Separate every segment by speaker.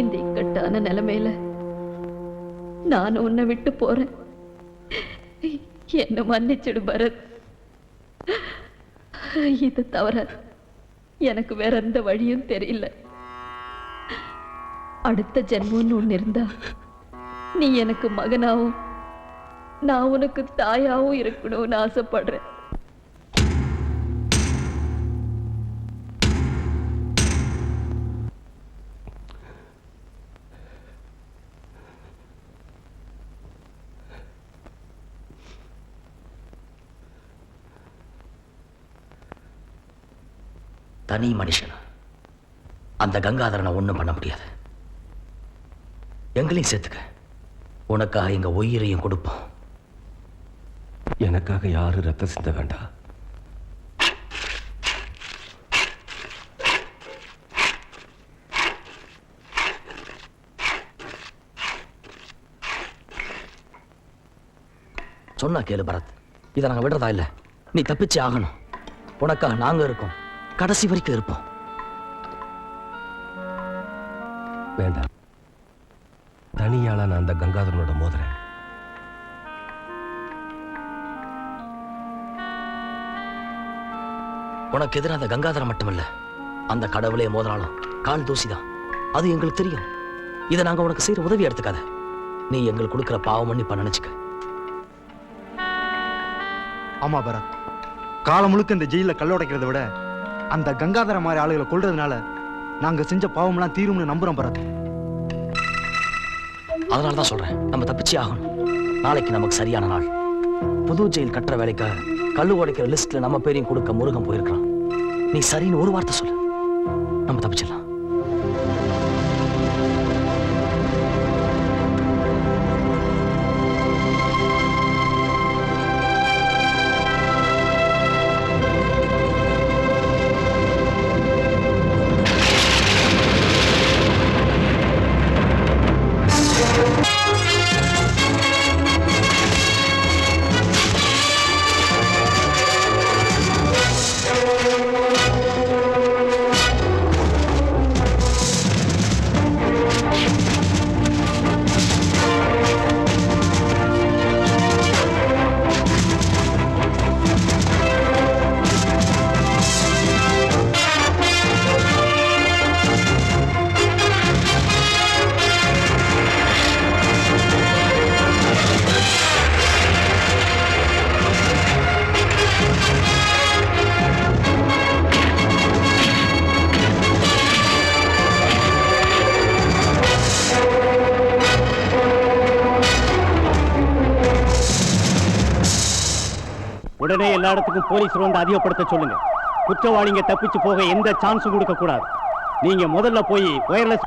Speaker 1: இந்த இக்கட்டான நிலைமையில நான் உன்னை விட்டு போறேன். என்ன மன்னிச்சிடு பரத். இது தவிர எனக்கு வேற எந்த வழியும் தெரியல. அடுத்த ஜென்மம்னு ஒண்ணு இருந்தா நீ எனக்கு மகனாவும் நான் உனக்கு தாயாவும் இருக்கணும்னு ஆசைப்படுறேன்.
Speaker 2: தனி மனுஷன் அந்த கங்காதரனை ஒண்ணும் பண்ண முடியாது. எங்களையும் சேர்த்துக்க, உனக்காக எங்க உயிரையும் கொடுப்போம்.
Speaker 3: எனக்காக யாரும் ரத்தம் சிந்த வேண்டாம்.
Speaker 2: சொன்னா கேளு பரத், இதை நாங்க விடுறதா இல்ல. நீ தப்பிச்சு ஆகணும். உனக்காக நாங்க இருக்கோம், கடைசி வரைக்கும் இருப்போம்.
Speaker 3: வேண்டாம், தனியாளா நான் அந்த கங்காதரனோட மோதுறேன்.
Speaker 2: உனக்கு எதிராக அந்த கங்காதரன் மட்டுமில்ல, அந்த கடவுளே மோதினாலும் கால் தூசிதான். அது எங்களுக்கு தெரியும். இதை நாங்க உனக்கு செய்யற உதவி எடுத்துக்காத. நீ எங்களுக்கு கொடுக்கிற பாவம் மன்னிப்பா நினைச்சுக்க.
Speaker 4: ஆமா பரத், காலம் முழுக்க இந்த ஜெயில கல்லோடைக்கிறத விட அந்த கங்காதர மாதிரி ஆளுகளை கொல்றதுனால நாங்க செஞ்ச பாவம்லாம் தீரும்னு நம்புறோம் பரத்.
Speaker 2: அதனாலதான் சொல்றேன், நம்ம தப்பிச்சே ஆகணும். நாளைக்கு நமக்கு சரியான நாள். புது ஜெயில் கட்டுற வேலைக்காக கல்லு உடைக்கிற லிஸ்ட்ல நம்ம பேரையும் கொடுக்க முருகன் போயிருக்கான். நீ சரின்னு ஒரு வார்த்தை சொல்லு, நம்ம தப்பிச்சிடலாம்.
Speaker 5: உடனே எல்லா இடத்துக்கும் போலீஸ் வந்து அதிகப்படுத்த சொல்லுங்க. குற்றவாளிங்க தப்பிச்சு போக எந்த சான்ஸும் கொடுக்க கூடாது. நீங்க முதல்ல போய் வயர்லெஸ்.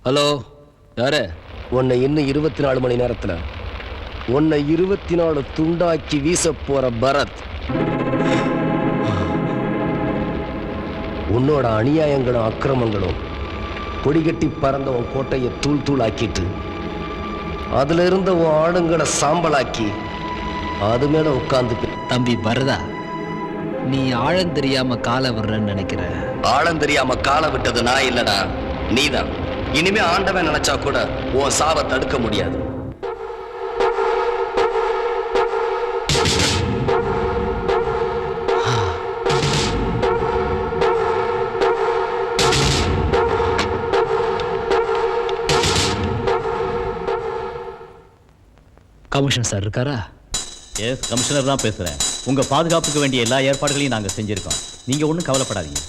Speaker 3: ஹலோ, யாரு? உன்னை இன்னும் 24 மணி நேரத்துல உன்னை 24 துண்டாக்கி வீச போற பரத். உன்னோட அநியாயங்களும் அக்கிரமங்களும் கொடிகட்டி பறந்த உன் கோட்டையை தூள் தூள் ஆக்கிட்டு அதுல இருந்த உன் ஆளுங்களை சாம்பலாக்கி அது மேல உட்கார்ந்து.
Speaker 6: தம்பி பரதா, நீ ஆழம் தெரியாம காலை விடுறன்னு நினைக்கிற.
Speaker 3: ஆழம் தெரியாம காலை விட்டது நான் இல்லடா, நீதான். இனிமே ஆண்டவன் நினைச்சா கூட உன் சாவை தடுக்க முடியாது.
Speaker 6: கமிஷனர் சார் இருக்காரா?
Speaker 5: எஸ், கமிஷனர் தான் பேசுறேன். உங்க பாதுகாப்புக்கு வேண்டிய எல்லா ஏற்பாடுகளையும் நாங்க செஞ்சிருக்கோம். நீங்க ஒன்றும் கவலைப்படாதீங்க.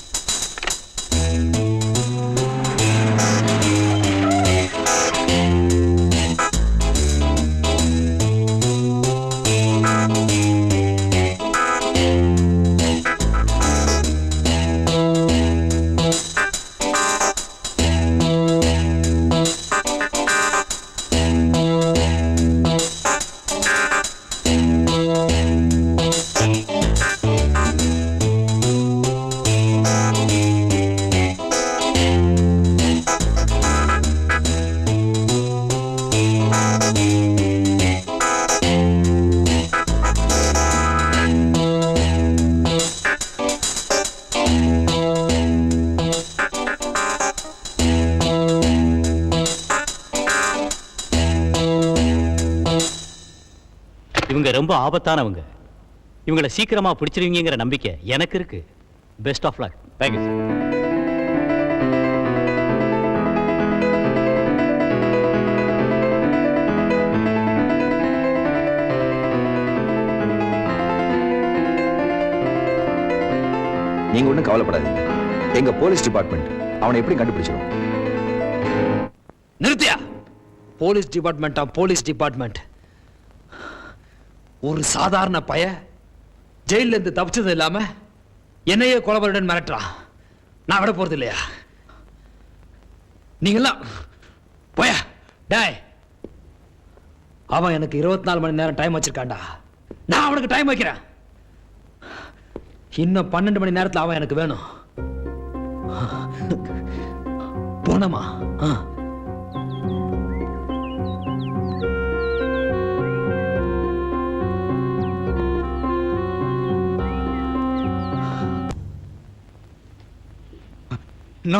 Speaker 5: இவங்க ரொம்ப ஆபத்தானவங்க. இவங்களை சீக்கிரமா பிடிச்சிருவீங்கிற நம்பிக்கை எனக்கு இருக்கு. Best of luck. Thank you sir.
Speaker 7: நீங்க ஒண்ணும் கவலைப்படாதீங்க. எங்க போலீஸ் டிபார்ட்மெண்ட் அவனை எப்படி கண்டுபிடிச்சிடும்?
Speaker 6: நிறுத்தியா? போலீஸ் டிபார்ட்மெண்ட் ஒரு சாதாரண பய ஜெயில இருந்து தப்பிச்சது இல்லாம என்னையே கொலவருடன் மிரட்டுறான். நான் விட போறது இல்லையா? நீங்கெல்லாம் போய டேய், அவன் எனக்கு 24 மணி நேரம் டைம் வச்சிருக்கான்டா. நான் அவனுக்கு டைம் வைக்கிறேன். இன்னும் 12 மணி நேரத்துல அவன் எனக்கு வேணும். போனமா?
Speaker 4: நோ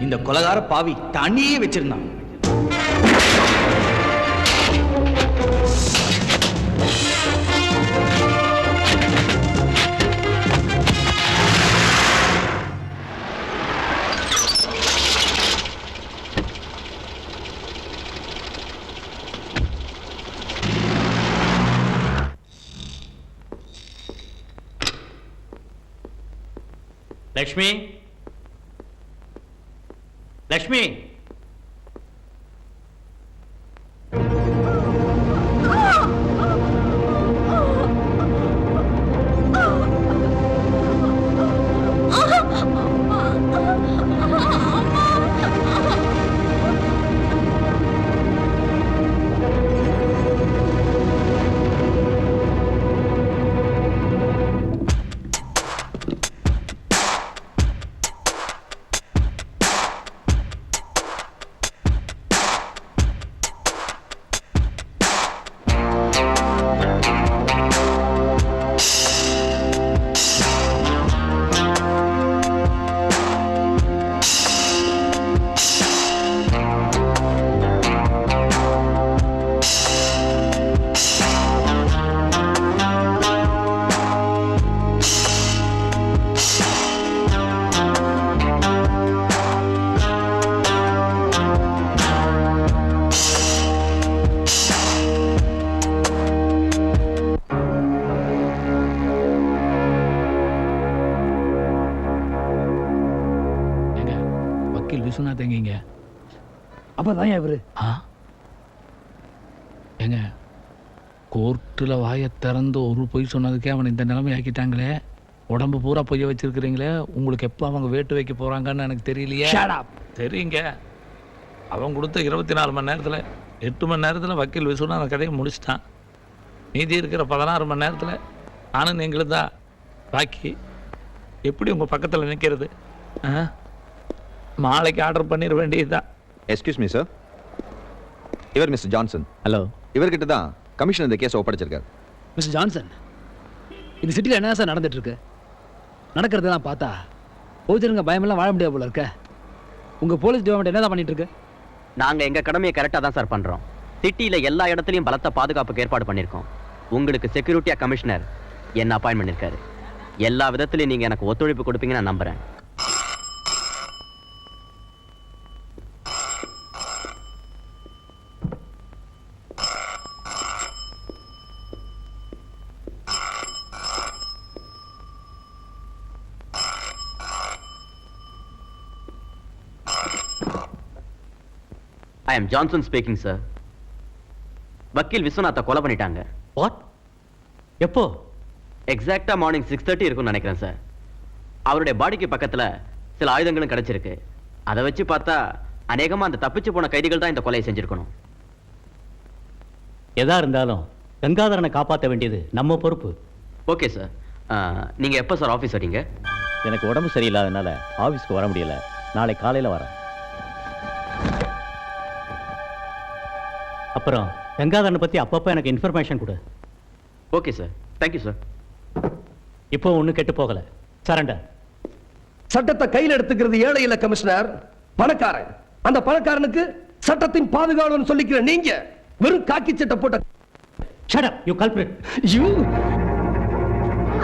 Speaker 8: இந்த கொலகார பாவி தண்ணியே வச்சிருந்தான்.
Speaker 5: லக்ஷ்மி, லக்ஷ்மி,
Speaker 6: விஸ்வநாத் எங்க?
Speaker 5: அப்பதான் இவரு
Speaker 6: எங்க கோர்ட்டில் வாயை திறந்து ஒரு பொய் சொன்னதுக்கே அவனை இந்த நிலைமை ஆக்கிட்டாங்களே. உடம்பு பூரா பொய்ய வச்சிருக்கிறீங்களே. உங்களுக்கு எப்போ அவங்க வேட்டு வைக்க போறாங்கன்னு எனக்கு தெரியலையே. தெரியுங்க, அவன் கொடுத்த 24 மணி நேரத்தில் 8 மணி நேரத்தில் வக்கீல் விஸ்வநாத் அந்த கதையை முடிச்சிட்டான். மீதி இருக்கிற 16 மணி நேரத்தில் நானும் நீங்களும் தான் பாக்கி. எப்படி உங்கள் பக்கத்தில் நிற்கிறது? மாலைக்கு ஆர்டர் பண்ணிட வேண்டியதுதான்.
Speaker 7: எஸ்கியூஸ் மீ சார், இவர் மிஸ்டர் ஜான்சன்.
Speaker 5: ஹலோ.
Speaker 7: இவர்கிட்ட தான் கமிஷனர் இந்த கேஸை ஒப்படைச்சிருக்காரு.
Speaker 6: மிஸ்டர் ஜான்சன், இந்த சிட்டியில் என்ன சார் நடந்துட்டு இருக்கு? நடக்கிறதெல்லாம் பார்த்தா போச்சுருங்க பயமெல்லாம் வாழ முடியாது போல இருக்க. உங்கள் போலீஸ் டிபார்ட்மெண்ட் என்ன தான் பண்ணிட்டு இருக்கு?
Speaker 9: நாங்கள் எங்கள் கடமையை கரெக்டாக தான் சார் பண்ணுறோம். சிட்டியில் எல்லா இடத்துலையும் பலத்த பாதுகாப்புக்கு ஏற்பாடு பண்ணியிருக்கோம். உங்களுக்கு செக்யூரிட்டியாக கமிஷனர் என்ன அப்பாயின்ட் பண்ணியிருக்காரு. எல்லா விதத்துலையும் நீங்கள் எனக்கு ஒத்துழைப்பு கொடுப்பீங்கன்னு நான் நம்புகிறேன். I am Johnson speaking, sir. வக்கீல் விஸ்வநாத்தை கொலை பண்ணிட்டாங்க.
Speaker 5: வாட்? எப்போ?
Speaker 9: எக்ஸாக்டா மார்னிங் 6:30 இருக்கும்னு நினைக்கிறேன் சார். அவருடைய பாடிக்கு பக்கத்துல சில ஆயுதங்களும் கிடைச்சிருக்கு. அதை வச்சு பார்த்தா அநேகமா அந்த தப்பிச்சு போன கைதிகள் தான் இந்த கொலையை செஞ்சிருக்கணும்.
Speaker 5: எதா இருந்தாலும் கங்காதரனை காப்பாற்ற வேண்டியது நம்ம பொறுப்பு.
Speaker 9: Okay sir. நீங்க எப்போ சார் ஆஃபீஸ் வரீங்க?
Speaker 5: எனக்கு உடம்பு சரியில்லாதனால ஆபீஸ்க்கு வர முடியல. நாளை காலையில வரேன். அப்புறம் கங்காதரனை பத்தி அப்பப்ப எனக்கு இன்ஃபர்மேஷன் கொடு.
Speaker 9: Okay sir. Thank you sir.
Speaker 5: இப்போ ஒண்ணு கெட்டு போகல. சரண்டர்.
Speaker 3: சட்டத்தை கையில் எடுத்துக்கிறது ஏழை இல்ல கமிஷனர், பணக்காரன். அந்த பணக்காரனுக்கு சட்டத்தின் பாதுகாவலன் சொல்லிக்கிற நீங்க வெறும் காக்கி சட்டை போட்ட
Speaker 5: shut up you culprit.
Speaker 3: You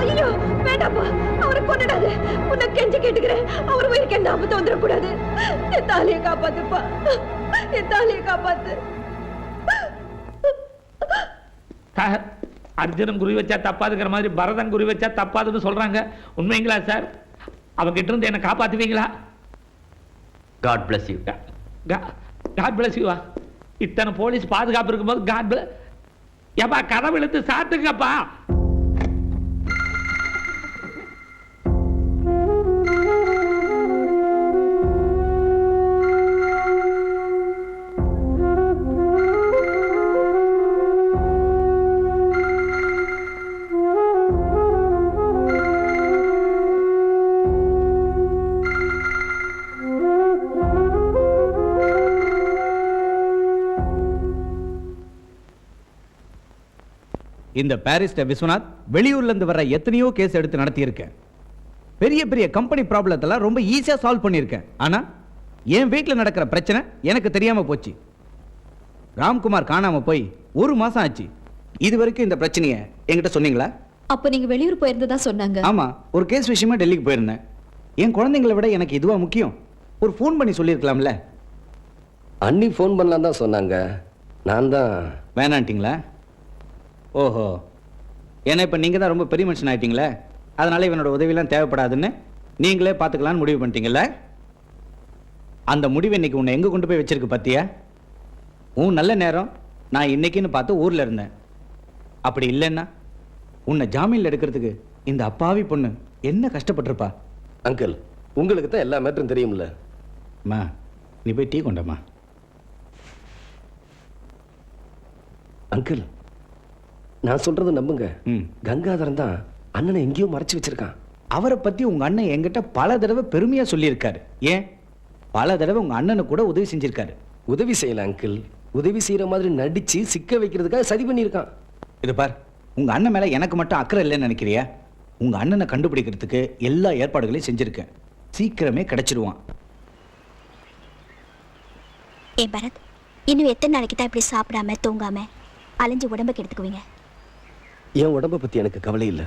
Speaker 1: ஐயோ வேண்டாப்பா, அவரை கொண்டுடாத. உன்னை கெஞ்சி கேட்டுக்கிறேன், அவர் உயிருக்கு எந்த ஆபத்து வந்துடக்கூடாது. என் தாலியை காப்பாத்துப்பா, என் தாலியை காப்பாத்து.
Speaker 6: சார், அர்ஜுனன் குறி வச்சா தப்பாதுங்கிற மாதிரி பரதன் குறி வச்சா தப்பாதுன்னு சொல்றாங்க. உண்மைங்களா சார்? அவங்க கிட்ட இருந்து என்ன காப்பாத்துவீங்களா?
Speaker 9: God bless you.
Speaker 6: God bless யூவா? இத்தனை போலீஸ் பாதுகாப்பு இருக்கும்போது காட் பிளஸ் ஏப்பா? கதவு இழுத்து சாத்துங்கப்பா.
Speaker 8: இந்த பாரிஸ்ட விஸ்வநாத் வெளியூர்ல இருந்து வர எத்தனையோ கேஸ் எடுத்து நடத்தியிருக்கேன். பெரிய பெரிய கம்பெனி ப்ராப்ளத்தெல்லாம் ரொம்ப ஈஸியா சால்வ் பண்ணியிருக்கேன். ஆனா என் வீட்டில் நடக்கிற பிரச்சனை எனக்கு தெரியாம போச்சு. ராம்குமார் காணாம போய் 1 மாசம் ஆச்சு. இது வரைக்கும் இந்த பிரச்சனையை என்கிட்ட சொன்னீங்களா?
Speaker 1: அப்ப நீங்க வெளியூர் போயிருந்ததா சொன்னாங்க.
Speaker 8: ஆமா, ஒரு கேஸ் விஷயமா டெல்லிக்கு போயிருந்தேன். என் குழந்தைங்களை விட எனக்கு இதுவா முக்கியம். ஒரு ஃபோன் பண்ணி சொல்லியிருக்கலாம்ல.
Speaker 3: அண்ணி ஃபோன் பண்ணலாம் தான் சொன்னாங்க. நான் தான்
Speaker 8: வேணான்ட்டீங்களா? ஓஹோ, ஏன்னா இப்போ நீங்கள் தான் ரொம்ப பெரிய மனுஷன் ஆயிட்டீங்களே, அதனால இவனோட உதவியெல்லாம் தேவைப்படாதுன்னு நீங்களே பார்த்துக்கலான்னு முடிவு பண்ணிட்டீங்கல்ல. அந்த முடிவு இன்னைக்கு உன்னை எங்கே கொண்டு போய் வச்சிருக்கு பார்த்தியா? உன் நல்ல நேரம் நான் இன்னைக்குன்னு பார்த்து ஊரில் இருந்தேன். அப்படி இல்லைன்னா உன்னை ஜாமீனில் எடுக்கிறதுக்கு இந்த அப்பாவி பொண்ணு என்ன கஷ்டப்பட்டிருப்பா.
Speaker 3: அங்கிள், உங்களுக்கு தான் எல்லா மேட்டரும் தெரியும்ல.
Speaker 8: அம்மா, நீ போய் டீ கொண்டம்மா.
Speaker 3: அங்கிள், நான் சொல்றது நம்புங்க. கங்காதரன் தான் அண்ணனை எங்கேயோ மறைச்சு வச்சிருக்கான்.
Speaker 8: அவரை பத்தி உங்க அண்ணன் என்கிட்ட பல தடவை பெருமையா சொல்லியிருக்காரு. ஏன், பல தடவை உங்க அண்ணனு கூட உதவி செஞ்சிருக்காரு.
Speaker 3: உதவி செய்யல அங்கிள், உதவி செய்யற மாதிரி நடிச்சு சிக்க வைக்கிறதுக்காக சதி பண்ணியிருக்கான்.
Speaker 8: இது பார், உங்க அண்ணன் மேல எனக்கு மட்டும் அக்கறை இல்லைன்னு நினைக்கிறியா? உங்க அண்ணனை கண்டுபிடிக்கிறதுக்கு எல்லா ஏற்பாடுகளையும் செஞ்சிருக்கேன். சீக்கிரமே கிடைச்சிருவான்.
Speaker 10: ஏ பரத், இன்னும் எத்தனை நாளைக்கு தான் இப்படி சாப்பிடாம தூங்காம அலைஞ்சு உடம்புக்கு எடுத்துக்குவீங்க?
Speaker 3: என் உடம்ப பத்தி எனக்கு கவலை இல்லை.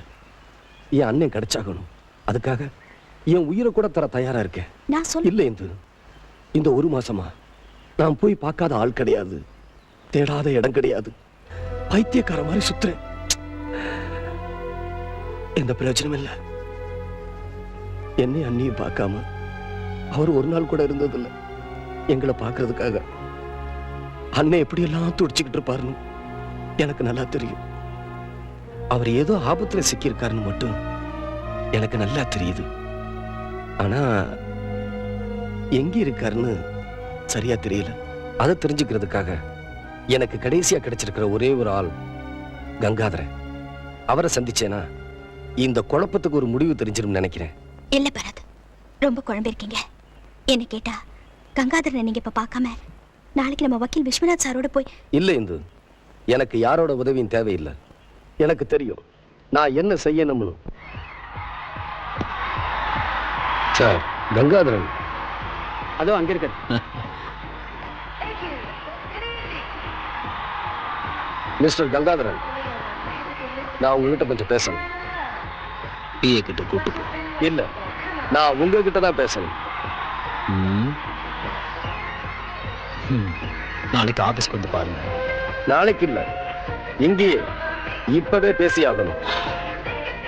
Speaker 3: என் அண்ணன் கிடைச்சாகணும். அதுக்காக என் உயிரை கூட தர தயாரா இருக்கேன்.
Speaker 10: நான் சொல்ல
Speaker 3: இல்லை, இந்த 1 மாசமா நான் போய் பார்க்காத ஆள் கிடையாது, தேடாத இடம் கிடையாது. பைத்தியக்கார மாதிரி சுத்துறேன். எந்த பிரயோஜனம் இல்லை. என்னை அண்ணியும் பார்க்காம அவர் ஒரு நாள் கூட இருந்ததில்லை. எங்களை பார்க்கறதுக்காக அண்ணன் எப்படி எல்லாம் துடிச்சுக்கிட்டு இருப்பாருன்னு எனக்கு நல்லா தெரியும். அவர் ஏதோ ஆபத்துல சிக்கியிருக்காருன்னு மட்டும் எனக்கு நல்லா தெரியுது. ஆனா எங்க இருக்காருன்னு சரியா தெரியல. அதை தெரிஞ்சுக்கிறதுக்காக எனக்கு கடைசியா கிடைச்சிருக்கிற ஒரே ஒரு ஆள் கங்காதரன். அவரை சந்திச்சேனா இந்த குழப்பத்துக்கு ஒரு முடிவு தெரிஞ்சிடும் நினைக்கிறேன்.
Speaker 10: இல்ல பரத், ரொம்ப குழம்பிருக்கீங்க. என்ன கேட்டா கங்காதரனை நீங்க இப்ப பார்க்காம நாளைக்கு நம்ம வக்கீல் விஸ்வநாத் சாரோட போய்.
Speaker 3: இல்லை இந்து, எனக்கு யாரோட உதவியும் தேவையில்லை. எனக்கு தெரியும் நான் என்ன செய்யணும்னு. சார், கங்காதரன்
Speaker 9: அதோ அங்க இருக்கு.
Speaker 3: மிஸ்டர் கங்காதரன், நான் உங்ககிட்ட கொஞ்சம் பேசணும்.
Speaker 2: பிஏ கிட்ட கூட்டு போ.
Speaker 3: இல்ல, நான் உங்ககிட்ட தான் பேசணும்.
Speaker 2: நாளைக்கு ஆபீஸ்க்கு வந்து பாருங்க.
Speaker 3: நாளைக்கு இல்ல, இங்கேயே இப்பவே பேசி ஆகணும்.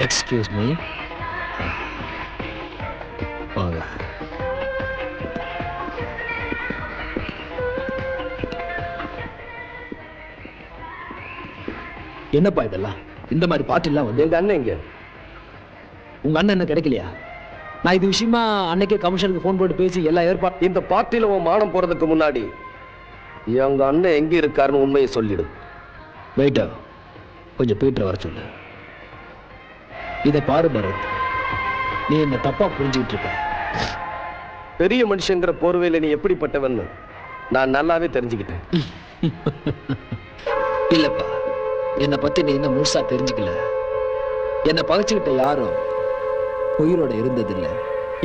Speaker 2: Excuse me. வாங்க. என்னப்பா இதெல்லாம்? இந்த மாதிரி பாட்டு எல்லாம் வந்து
Speaker 3: எங்க அண்ணன் எங்க?
Speaker 2: உங்க அண்ணன் என்ன கிடைக்கலையா? நான் இது விஷயமா அன்னைக்கே கமிஷனுக்கு ஃபோன் போட்டு பேசி எல்லா ஏற்பாடு.
Speaker 3: இந்த பார்ட்டியில உன் மானம் போறதுக்கு முன்னாடி எங்க அண்ணன் எங்க இருக்காருன்னு உண்மையை சொல்லிடு.
Speaker 2: வெயிட்டா, கொஞ்சம் பீட்டரை வர சொல்லு. இதை பாரு பரத், நீ என்ன தப்பா புரிஞ்சுக்கிட்டு இருக்க.
Speaker 3: பெரிய மனுஷங்கிற போர்வையில நீ எப்படிப்பட்டவன்னு நான் நல்லாவே தெரிஞ்சுக்கிட்டேன்.
Speaker 2: இல்லப்பா, என்னை பத்தி நீ இன்னும் முழுசா தெரிஞ்சுக்கல. என்னை பகைச்சுக்கிட்ட யாரும் உயிரோட இருந்ததில்லை.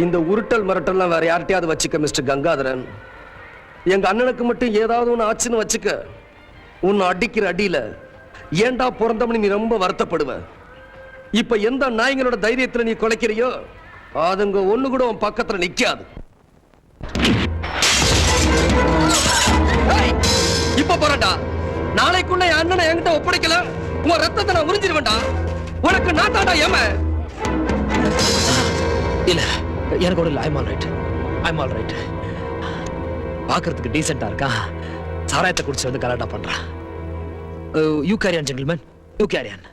Speaker 3: இந்த உருட்டல் மிரட்டல்லாம் வேற யார்கிட்டயாவது வச்சுக்க மிஸ்டர் கங்காதரன். எங்க அண்ணனுக்கு மட்டும் ஏதாவது ஒன்று ஆச்சுன்னு வச்சுக்க, உன்னை அடிக்கிற அடியில ஏண்டா பிறந்தவனு நீ ரொம்ப வருத்தப்படுவ. இப்ப எந்த நாய்களோட தைரியத்துல நீ குலைக்கிறியோ அதுங்க ஒண்ணு கூட உன் பக்கத்துல நிக்காது. இப்ப போறடா, நாளைக்குள்ள என் அண்ணனை என்கிட்ட ஒப்படைக்கல உன் ரத்தத்தை நான் உறிஞ்சிருவேன்டா. உனக்கு நான் தாண்டா ஏம.
Speaker 2: இல்ல, எனக்கு ஒரு I'm all right. I'm all right. பார்க்கறதுக்கு டீசெண்டா இருக்கா, சாராயத்தை குடிச்சு வந்து கலாட்டா பண்றான். You carry on gentleman, you carry on.